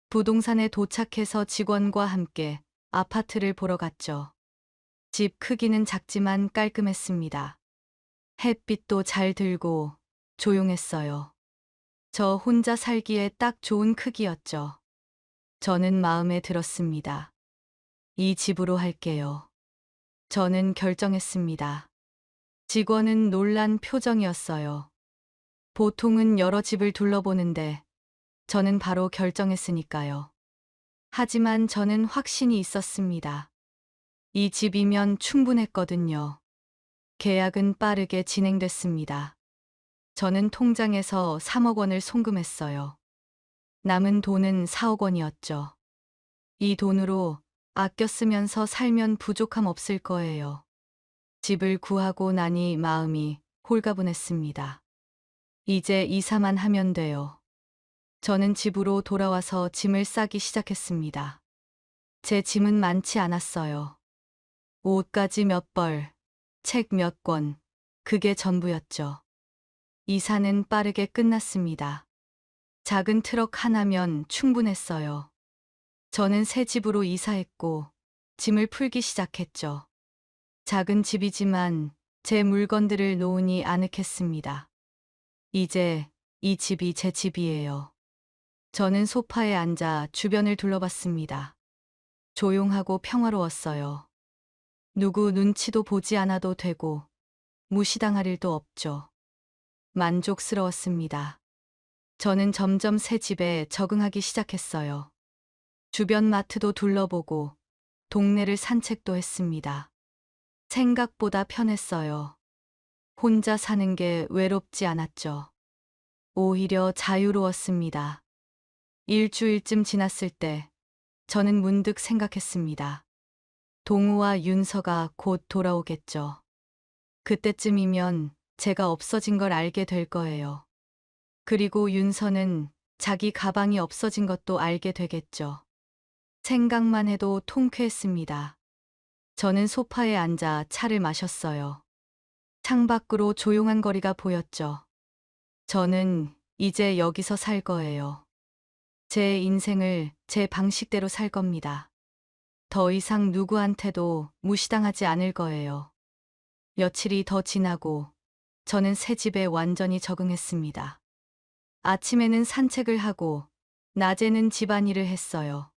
부동산에 도착해서 직원과 함께 아파트를 보러 갔죠. 집 크기는 작지만 깔끔했습니다. 햇빛도 잘 들고 조용했어요. 저 혼자 살기에 딱 좋은 크기였죠. 저는 마음에 들었습니다. 이 집으로 할게요. 저는 결정했습니다. 직원은 놀란 표정이었어요. 보통은 여러 집을 둘러보는데 저는 바로 결정했으니까요. 하지만 저는 확신이 있었습니다. 이 집이면 충분했거든요. 계약은 빠르게 진행됐습니다. 저는 통장에서 3억 원을 송금했어요. 남은 돈은 4억 원이었죠. 이 돈으로 아껴 쓰면서 살면 부족함 없을 거예요. 집을 구하고 나니 마음이 홀가분했습니다. 이제 이사만 하면 돼요. 저는 집으로 돌아와서 짐을 싸기 시작했습니다. 제 짐은 많지 않았어요. 옷가지 몇 벌, 책 몇 권, 그게 전부였죠. 이사는 빠르게 끝났습니다. 작은 트럭 하나면 충분했어요. 저는 새 집으로 이사했고 짐을 풀기 시작했죠. 작은 집이지만 제 물건들을 놓으니 아늑했습니다. 이제 이 집이 제 집이에요. 저는 소파에 앉아 주변을 둘러봤습니다. 조용하고 평화로웠어요. 누구 눈치도 보지 않아도 되고 무시당할 일도 없죠. 만족스러웠습니다. 저는 점점 새 집에 적응하기 시작했어요. 주변 마트도 둘러보고 동네를 산책도 했습니다. 생각보다 편했어요. 혼자 사는 게 외롭지 않았죠. 오히려 자유로웠습니다. 일주일쯤 지났을 때 저는 문득 생각했습니다. 동우와 윤서가 곧 돌아오겠죠. 그때쯤이면 제가 없어진 걸 알게 될 거예요. 그리고 윤서는 자기 가방이 없어진 것도 알게 되겠죠. 생각만 해도 통쾌했습니다. 저는 소파에 앉아 차를 마셨어요. 창밖으로 조용한 거리가 보였죠. 저는 이제 여기서 살 거예요. 제 인생을 제 방식대로 살 겁니다. 더 이상 누구한테도 무시당하지 않을 거예요. 며칠이 더 지나고 저는 새 집에 완전히 적응했습니다. 아침에는 산책을 하고 낮에는 집안일을 했어요.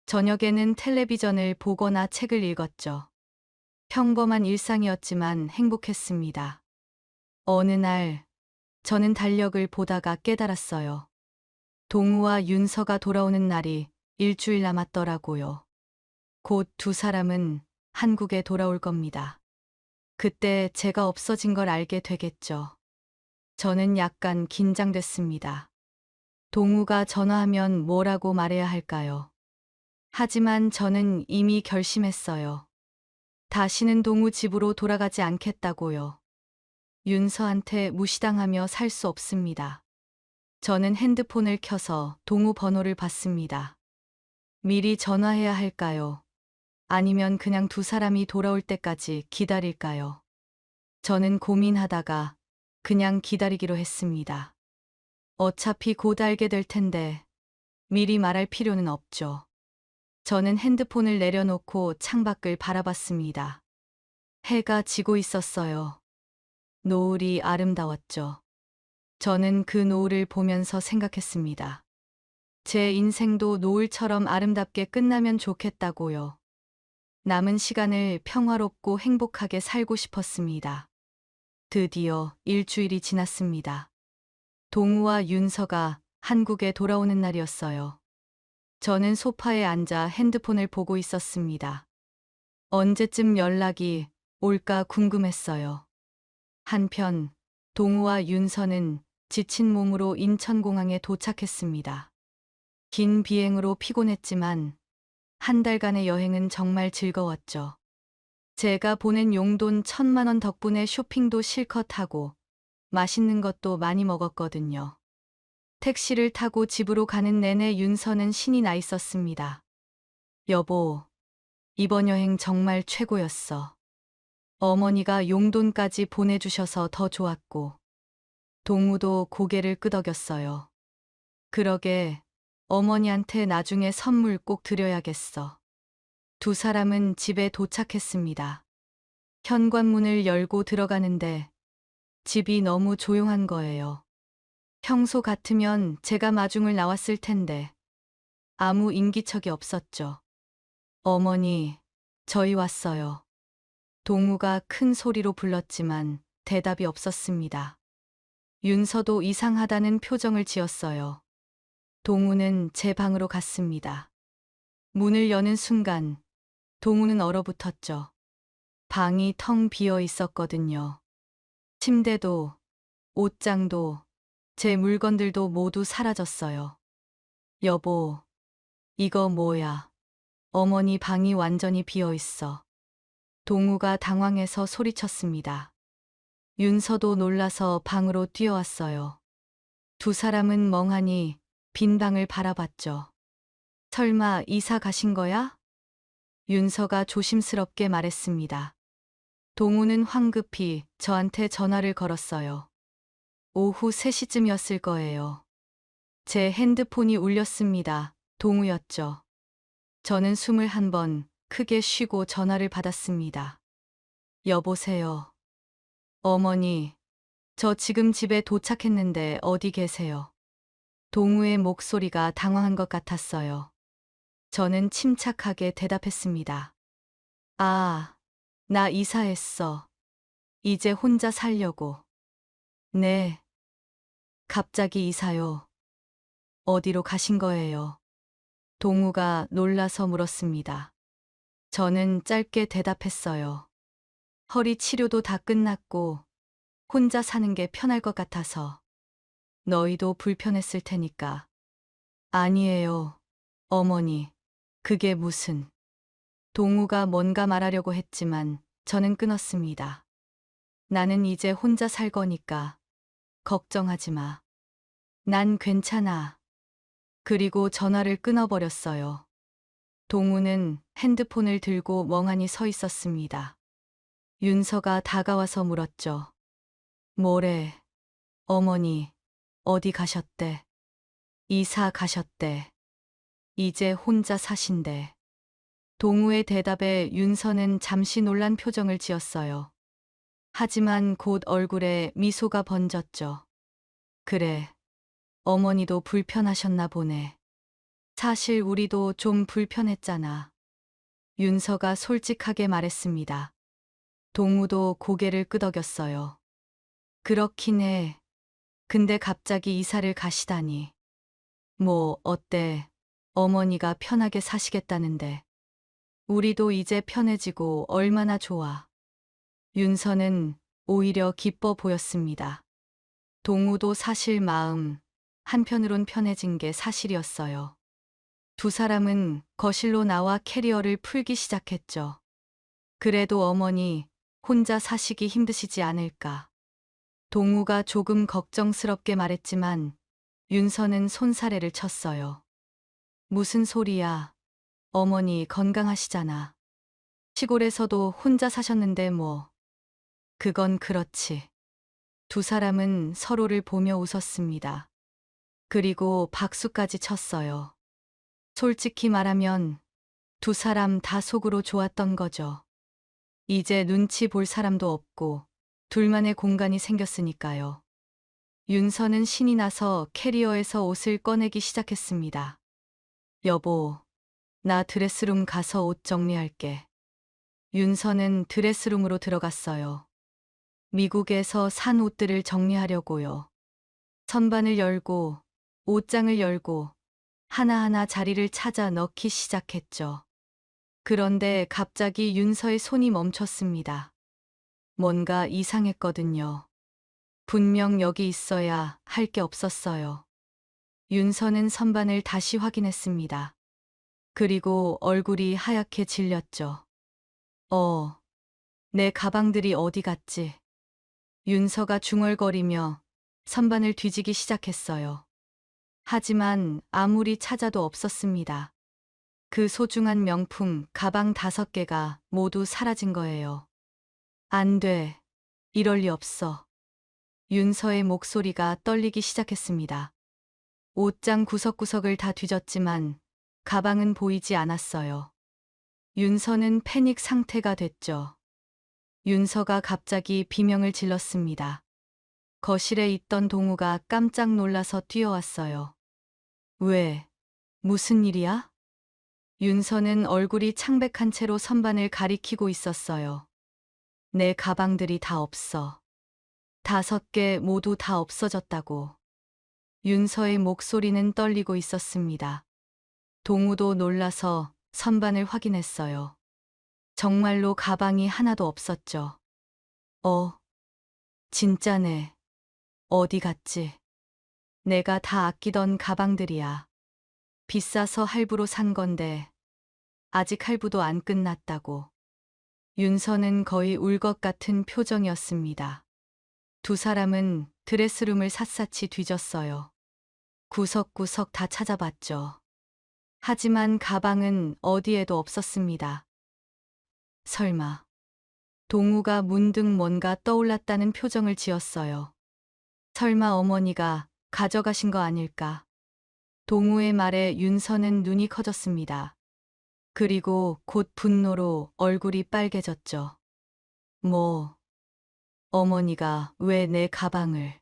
저녁에는 텔레비전을 보거나 책을 읽었죠. 평범한 일상이었지만 행복했습니다. 어느 날 저는 달력을 보다가 깨달았어요. 동우와 윤서가 돌아오는 날이 일주일 남았더라고요. 곧 두 사람은 한국에 돌아올 겁니다. 그때 제가 없어진 걸 알게 되겠죠. 저는 약간 긴장됐습니다. 동우가 전화하면 뭐라고 말해야 할까요? 하지만 저는 이미 결심했어요. 다시는 동우 집으로 돌아가지 않겠다고요. 윤서한테 무시당하며 살 수 없습니다. 저는 핸드폰을 켜서 동우 번호를 받습니다. 미리 전화해야 할까요? 아니면 그냥 두 사람이 돌아올 때까지 기다릴까요? 저는 고민하다가 그냥 기다리기로 했습니다. 어차피 곧 알게 될 텐데 미리 말할 필요는 없죠. 저는 핸드폰을 내려놓고 창밖을 바라봤습니다. 해가 지고 있었어요. 노을이 아름다웠죠. 저는 그 노을을 보면서 생각했습니다. 제 인생도 노을처럼 아름답게 끝나면 좋겠다고요. 남은 시간을 평화롭고 행복하게 살고 싶었습니다. 드디어 일주일이 지났습니다. 동우와 윤서가 한국에 돌아오는 날이었어요. 저는 소파에 앉아 핸드폰을 보고 있었습니다. 언제쯤 연락이 올까 궁금했어요. 한편 동우와 윤서는 지친 몸으로 인천공항에 도착했습니다. 긴 비행으로 피곤했지만 한 달간의 여행은 정말 즐거웠죠. 제가 보낸 용돈 1,000만 원 덕분에 쇼핑도 실컷 하고 맛있는 것도 많이 먹었거든요. 택시를 타고 집으로 가는 내내 윤서는 신이 나 있었습니다. 여보, 이번 여행 정말 최고였어. 어머니가 용돈까지 보내주셔서 더 좋았고, 동우도 고개를 끄덕였어요. 그러게, 어머니한테 나중에 선물 꼭 드려야겠어. 두 사람은 집에 도착했습니다. 현관문을 열고 들어가는데 집이 너무 조용한 거예요. 평소 같으면 제가 마중을 나왔을 텐데 아무 인기척이 없었죠. 어머니, 저희 왔어요. 동우가 큰 소리로 불렀지만 대답이 없었습니다. 윤서도 이상하다는 표정을 지었어요. 동우는 제 방으로 갔습니다. 문을 여는 순간 동우는 얼어붙었죠. 방이 텅 비어 있었거든요. 침대도, 옷장도, 제 물건들도 모두 사라졌어요. 여보, 이거 뭐야? 어머니 방이 완전히 비어 있어. 동우가 당황해서 소리쳤습니다. 윤서도 놀라서 방으로 뛰어왔어요. 두 사람은 멍하니 빈 방을 바라봤죠. 설마 이사 가신 거야? 윤서가 조심스럽게 말했습니다. 동우는 황급히 저한테 전화를 걸었어요. 오후 3시쯤이었을 거예요. 제 핸드폰이 울렸습니다. 동우였죠. 저는 숨을 한 번 크게 쉬고 전화를 받았습니다. 여보세요. 어머니, 저 지금 집에 도착했는데 어디 계세요? 동우의 목소리가 당황한 것 같았어요. 저는 침착하게 대답했습니다. 아, 나 이사했어. 이제 혼자 살려고. 네. 갑자기 이사요. 어디로 가신 거예요? 동우가 놀라서 물었습니다. 저는 짧게 대답했어요. 허리 치료도 다 끝났고 혼자 사는 게 편할 것 같아서. 너희도 불편했을 테니까. 아니에요, 어머니. 그게 무슨. 동우가 뭔가 말하려고 했지만 저는 끊었습니다. 나는 이제 혼자 살 거니까 걱정하지 마. 난 괜찮아. 그리고 전화를 끊어버렸어요. 동우는 핸드폰을 들고 멍하니 서 있었습니다. 윤서가 다가와서 물었죠. 뭐래? 어머니, 어디 가셨대? 이사 가셨대. 이제 혼자 사신대. 동우의 대답에 윤서는 잠시 놀란 표정을 지었어요. 하지만 곧 얼굴에 미소가 번졌죠. 그래, 어머니도 불편하셨나 보네. 사실 우리도 좀 불편했잖아. 윤서가 솔직하게 말했습니다. 동우도 고개를 끄덕였어요. 그렇긴 해. 근데 갑자기 이사를 가시다니. 뭐, 어때? 어머니가 편하게 사시겠다는데. 우리도 이제 편해지고 얼마나 좋아. 윤서는 오히려 기뻐 보였습니다. 동우도 사실 마음 한편으론 편해진 게 사실이었어요. 두 사람은 거실로 나와 캐리어를 풀기 시작했죠. 그래도 어머니 혼자 사시기 힘드시지 않을까. 동우가 조금 걱정스럽게 말했지만 윤서는 손사래를 쳤어요. 무슨 소리야. 어머니 건강하시잖아. 시골에서도 혼자 사셨는데 뭐. 그건 그렇지. 두 사람은 서로를 보며 웃었습니다. 그리고 박수까지 쳤어요. 솔직히 말하면 두 사람 다 속으로 좋았던 거죠. 이제 눈치 볼 사람도 없고 둘만의 공간이 생겼으니까요. 윤서는 신이 나서 캐리어에서 옷을 꺼내기 시작했습니다. 여보, 나 드레스룸 가서 옷 정리할게. 윤서는 드레스룸으로 들어갔어요. 미국에서 산 옷들을 정리하려고요. 선반을 열고 옷장을 열고 하나하나 자리를 찾아 넣기 시작했죠. 그런데 갑자기 윤서의 손이 멈췄습니다. 뭔가 이상했거든요. 분명 여기 있어야 할 게 없었어요. 윤서는 선반을 다시 확인했습니다. 그리고 얼굴이 하얗게 질렸죠. 내 가방들이 어디 갔지? 윤서가 중얼거리며 선반을 뒤지기 시작했어요. 하지만 아무리 찾아도 없었습니다. 그 소중한 명품 가방 5개가 모두 사라진 거예요. 안 돼. 이럴 리 없어. 윤서의 목소리가 떨리기 시작했습니다. 옷장 구석구석을 다 뒤졌지만 가방은 보이지 않았어요. 윤서는 패닉 상태가 됐죠. 윤서가 갑자기 비명을 질렀습니다. 거실에 있던 동우가 깜짝 놀라서 뛰어왔어요. 왜? 무슨 일이야? 윤서는 얼굴이 창백한 채로 선반을 가리키고 있었어요. 내 가방들이 다 없어. 5개 모두 다 없어졌다고. 윤서의 목소리는 떨리고 있었습니다. 동우도 놀라서 선반을 확인했어요. 정말로 가방이 하나도 없었죠. 진짜네. 어디 갔지? 내가 다 아끼던 가방들이야. 비싸서 할부로 산 건데 아직 할부도 안 끝났다고. 윤서는 거의 울 것 같은 표정이었습니다. 두 사람은 드레스룸을 샅샅이 뒤졌어요. 구석구석 다 찾아봤죠. 하지만 가방은 어디에도 없었습니다. 설마. 동우가 문득 뭔가 떠올랐다는 표정을 지었어요. 설마 어머니가 가져가신 거 아닐까? 동우의 말에 윤서는 눈이 커졌습니다. 그리고 곧 분노로 얼굴이 빨개졌죠. 어머니가 왜 내 가방을.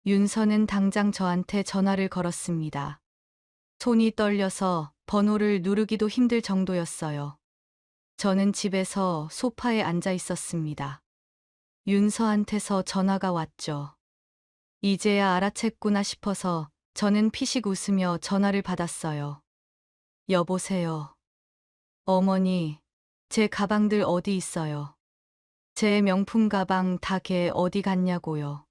윤서는 당장 저한테 전화를 걸었습니다. 손이 떨려서 번호를 누르기도 힘들 정도였어요. 저는 집에서 소파에 앉아 있었습니다. 윤서한테서 전화가 왔죠. 이제야 알아챘구나 싶어서 저는 피식 웃으며 전화를 받았어요. 여보세요. 어머니, 제 가방들 어디 있어요? 제 명품 가방 다 걔 어디 갔냐고요.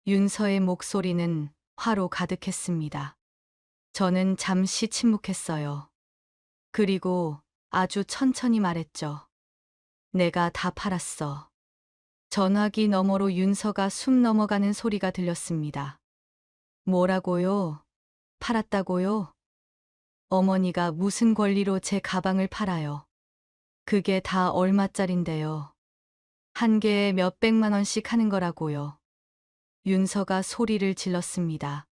윤서의 목소리는 화로 가득했습니다. 저는 잠시 침묵했어요. 그리고 아주 천천히 말했죠. 내가 다 팔았어. 전화기 너머로 윤서가 숨 넘어가는 소리가 들렸습니다. 뭐라고요? 팔았다고요? 어머니가 무슨 권리로 제 가방을 팔아요? 그게 다 얼마짜린데요? 한 개에 몇백만 원씩 하는 거라고요. 윤서가 소리를 질렀습니다.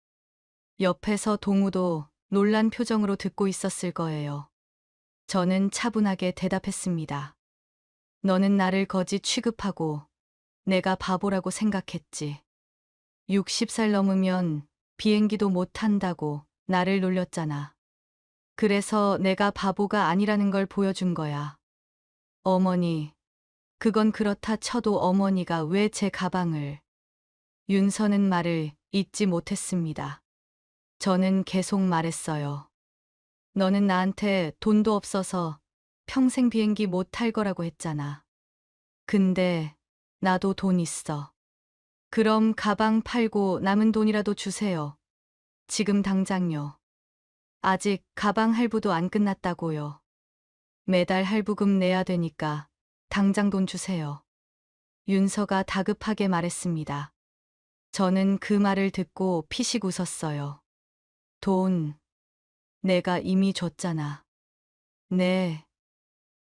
옆에서 동우도 놀란 표정으로 듣고 있었을 거예요. 저는 차분하게 대답했습니다. 너는 나를 거지 취급하고 내가 바보라고 생각했지. 60살 넘으면 비행기도 못 탄다고 나를 놀렸잖아. 그래서 내가 바보가 아니라는 걸 보여준 거야. 어머니, 그건 그렇다 쳐도 어머니가 왜 제 가방을... 윤서는 말을 잇지 못했습니다. 저는 계속 말했어요. 너는 나한테 돈도 없어서 평생 비행기 못 탈 거라고 했잖아. 근데 나도 돈 있어. 그럼 가방 팔고 남은 돈이라도 주세요. 지금 당장요. 아직 가방 할부도 안 끝났다고요. 매달 할부금 내야 되니까 당장 돈 주세요. 윤서가 다급하게 말했습니다. 저는 그 말을 듣고 피식 웃었어요. 돈, 내가 이미 줬잖아. 네.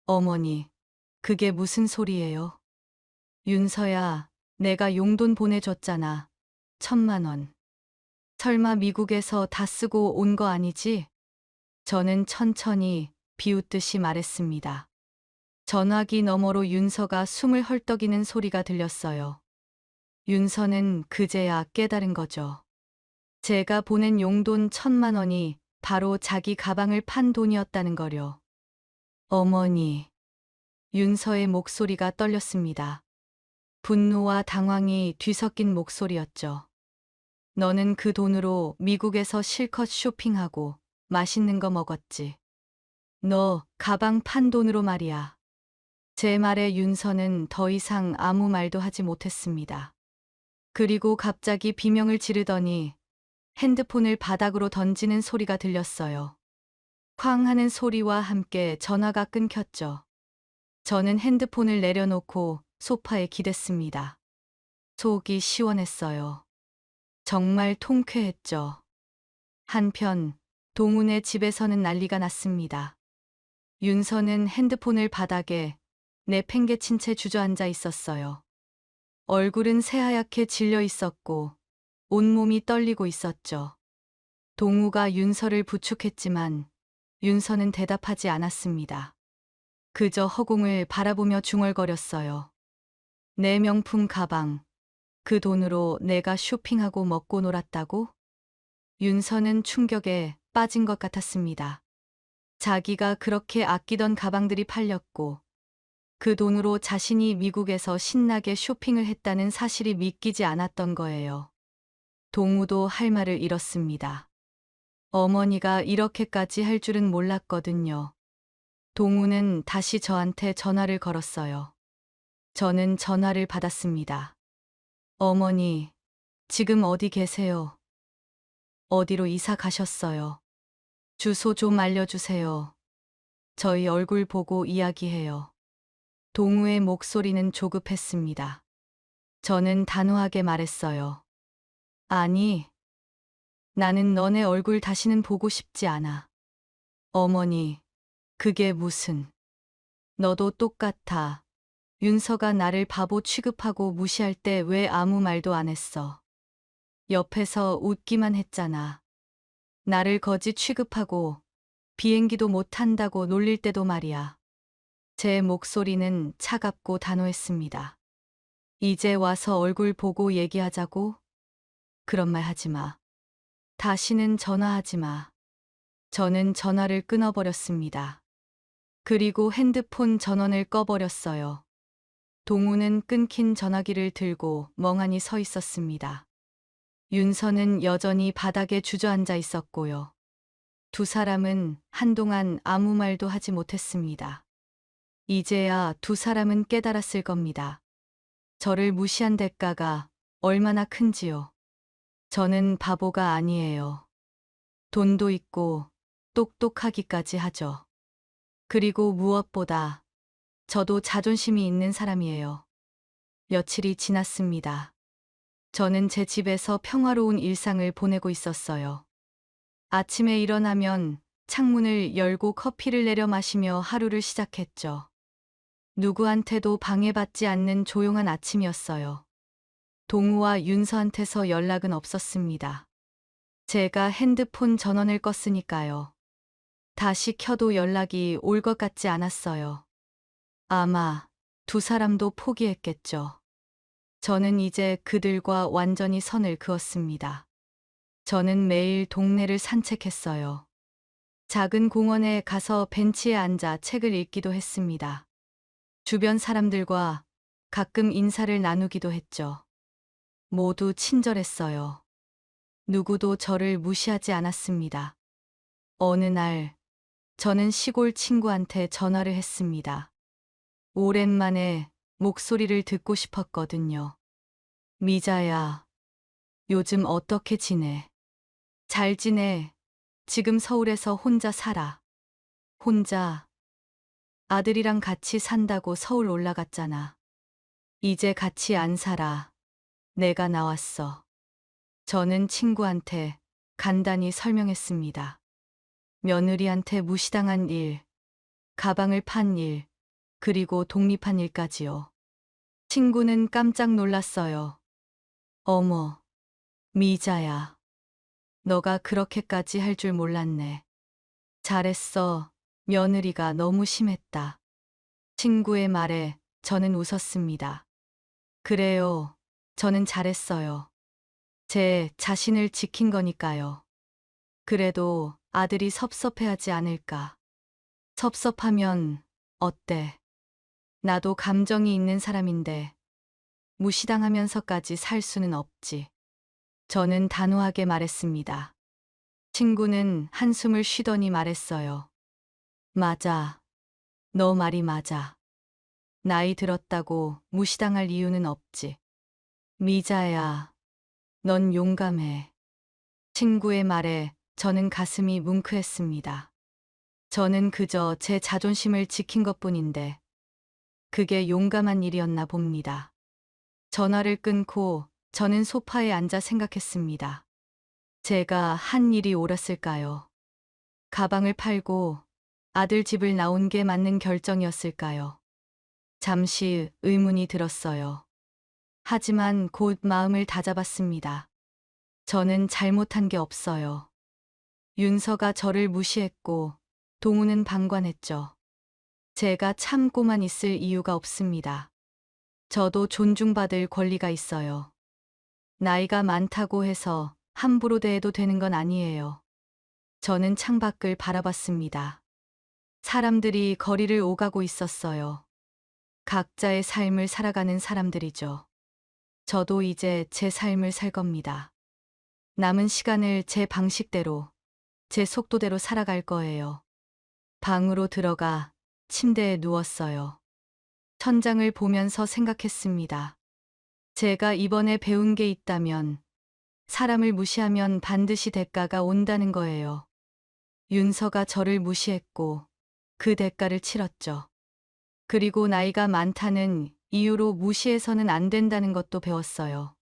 어머니, 그게 무슨 소리예요? 윤서야, 내가 용돈 보내줬잖아. 1,000만 원. 설마 미국에서 다 쓰고 온 거 아니지? 저는 천천히 비웃듯이 말했습니다. 전화기 너머로 윤서가 숨을 헐떡이는 소리가 들렸어요. 윤서는 그제야 깨달은 거죠. 제가 보낸 용돈 1,000만 원이 바로 자기 가방을 판 돈이었다는 거요. 어머니. 윤서의 목소리가 떨렸습니다. 분노와 당황이 뒤섞인 목소리였죠. 너는 그 돈으로 미국에서 실컷 쇼핑하고 맛있는 거 먹었지. 너 가방 판 돈으로 말이야. 제 말에 윤서는 더 이상 아무 말도 하지 못했습니다. 그리고 갑자기 비명을 지르더니 핸드폰을 바닥으로 던지는 소리가 들렸어요. 쾅 하는 소리와 함께 전화가 끊겼죠. 저는 핸드폰을 내려놓고 소파에 기댔습니다. 속이 시원했어요. 정말 통쾌했죠. 한편 동훈의 집에서는 난리가 났습니다. 윤서는 핸드폰을 바닥에 내팽개친 채 주저앉아 있었어요. 얼굴은 새하얗게 질려 있었고 온몸이 떨리고 있었죠. 동우가 윤서를 부축했지만 윤서는 대답하지 않았습니다. 그저 허공을 바라보며 중얼거렸어요. 내 명품 가방, 그 돈으로 내가 쇼핑하고 먹고 놀았다고? 윤서는 충격에 빠진 것 같았습니다. 자기가 그렇게 아끼던 가방들이 팔렸고 그 돈으로 자신이 미국에서 신나게 쇼핑을 했다는 사실이 믿기지 않았던 거예요. 동우도 할 말을 잃었습니다. 어머니가 이렇게까지 할 줄은 몰랐거든요. 동우는 다시 저한테 전화를 걸었어요. 저는 전화를 받았습니다. 어머니, 지금 어디 계세요? 어디로 이사 가셨어요? 주소 좀 알려주세요. 저희 얼굴 보고 이야기해요. 동우의 목소리는 조급했습니다. 저는 단호하게 말했어요. 아니, 나는 너네 얼굴 다시는 보고 싶지 않아. 어머니, 그게 무슨... 너도 똑같아. 윤서가 나를 바보 취급하고 무시할 때 왜 아무 말도 안 했어? 옆에서 웃기만 했잖아. 나를 거지 취급하고 비행기도 못 탄다고 놀릴 때도 말이야. 제 목소리는 차갑고 단호했습니다. 이제 와서 얼굴 보고 얘기하자고? 그런 말 하지 마. 다시는 전화하지 마. 저는 전화를 끊어버렸습니다. 그리고 핸드폰 전원을 꺼버렸어요. 동우는 끊긴 전화기를 들고 멍하니 서 있었습니다. 윤서는 여전히 바닥에 주저앉아 있었고요. 두 사람은 한동안 아무 말도 하지 못했습니다. 이제야 두 사람은 깨달았을 겁니다. 저를 무시한 대가가 얼마나 큰지요. 저는 바보가 아니에요. 돈도 있고 똑똑하기까지 하죠. 그리고 무엇보다 저도 자존심이 있는 사람이에요. 며칠이 지났습니다. 저는 제 집에서 평화로운 일상을 보내고 있었어요. 아침에 일어나면 창문을 열고 커피를 내려 마시며 하루를 시작했죠. 누구한테도 방해받지 않는 조용한 아침이었어요. 동우와 윤서한테서 연락은 없었습니다. 제가 핸드폰 전원을 껐으니까요. 다시 켜도 연락이 올 것 같지 않았어요. 아마 두 사람도 포기했겠죠. 저는 이제 그들과 완전히 선을 그었습니다. 저는 매일 동네를 산책했어요. 작은 공원에 가서 벤치에 앉아 책을 읽기도 했습니다. 주변 사람들과 가끔 인사를 나누기도 했죠. 모두 친절했어요. 누구도 저를 무시하지 않았습니다. 어느 날, 저는 시골 친구한테 전화를 했습니다. 오랜만에 목소리를 듣고 싶었거든요. 미자야, 요즘 어떻게 지내? 잘 지내. 지금 서울에서 혼자 살아. 혼자. 아들이랑 같이 산다고 서울 올라갔잖아. 이제 같이 안 살아. 내가 나왔어. 저는 친구한테 간단히 설명했습니다. 며느리한테 무시당한 일, 가방을 판 일, 그리고 독립한 일까지요. 친구는 깜짝 놀랐어요. 어머, 미자야. 너가 그렇게까지 할 줄 몰랐네. 잘했어. 며느리가 너무 심했다. 친구의 말에 저는 웃었습니다. 그래요. 저는 잘했어요. 제 자신을 지킨 거니까요. 그래도 아들이 섭섭해하지 않을까. 섭섭하면 어때? 나도 감정이 있는 사람인데 무시당하면서까지 살 수는 없지. 저는 단호하게 말했습니다. 친구는 한숨을 쉬더니 말했어요. 맞아. 너 말이 맞아. 나이 들었다고 무시당할 이유는 없지. 미자야, 넌 용감해. 친구의 말에 저는 가슴이 뭉클했습니다. 저는 그저 제 자존심을 지킨 것뿐인데 그게 용감한 일이었나 봅니다. 전화를 끊고 저는 소파에 앉아 생각했습니다. 제가 한 일이 옳았을까요? 가방을 팔고 아들 집을 나온 게 맞는 결정이었을까요? 잠시 의문이 들었어요. 하지만 곧 마음을 다잡았습니다. 저는 잘못한 게 없어요. 윤서가 저를 무시했고 동우는 방관했죠. 제가 참고만 있을 이유가 없습니다. 저도 존중받을 권리가 있어요. 나이가 많다고 해서 함부로 대해도 되는 건 아니에요. 저는 창밖을 바라봤습니다. 사람들이 거리를 오가고 있었어요. 각자의 삶을 살아가는 사람들이죠. 저도 이제 제 삶을 살 겁니다. 남은 시간을 제 방식대로, 제 속도대로 살아갈 거예요. 방으로 들어가 침대에 누웠어요. 천장을 보면서 생각했습니다. 제가 이번에 배운 게 있다면 사람을 무시하면 반드시 대가가 온다는 거예요. 윤서가 저를 무시했고 그 대가를 치렀죠. 그리고 나이가 많다는 이유로 무시해서는 안 된다는 것도 배웠어요.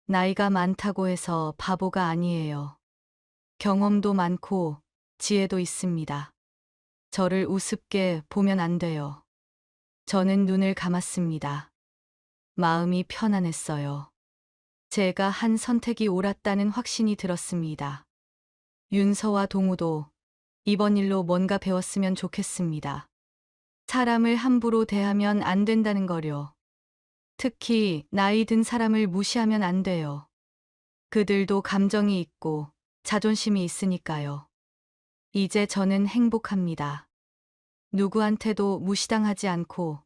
나이가 많다고 해서 바보가 아니에요. 경험도 많고 지혜도 있습니다. 저를 우습게 보면 안 돼요. 저는 눈을 감았습니다. 마음이 편안했어요. 제가 한 선택이 옳았다는 확신이 들었습니다. 윤서와 동우도 이번 일로 뭔가 배웠으면 좋겠습니다. 사람을 함부로 대하면 안 된다는 거요. 특히 나이 든 사람을 무시하면 안 돼요. 그들도 감정이 있고 자존심이 있으니까요. 이제 저는 행복합니다. 누구한테도 무시당하지 않고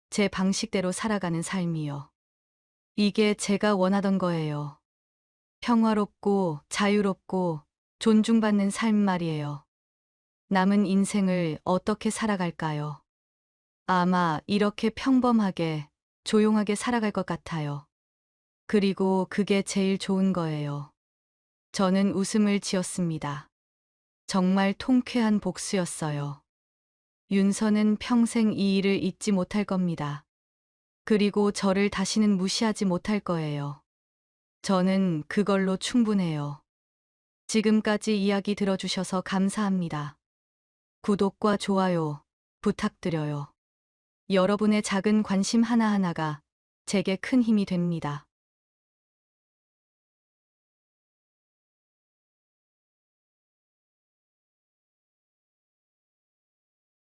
제 방식대로 살아가는 삶이요. 이게 제가 원하던 거예요. 평화롭고 자유롭고 존중받는 삶 말이에요. 남은 인생을 어떻게 살아갈까요? 아마 이렇게 평범하게, 조용하게 살아갈 것 같아요. 그리고 그게 제일 좋은 거예요. 저는 웃음을 지었습니다. 정말 통쾌한 복수였어요. 윤서는 평생 이 일을 잊지 못할 겁니다. 그리고 저를 다시는 무시하지 못할 거예요. 저는 그걸로 충분해요. 지금까지 이야기 들어주셔서 감사합니다. 구독과 좋아요 부탁드려요. 여러분의 작은 관심 하나하나가 제게 큰 힘이 됩니다.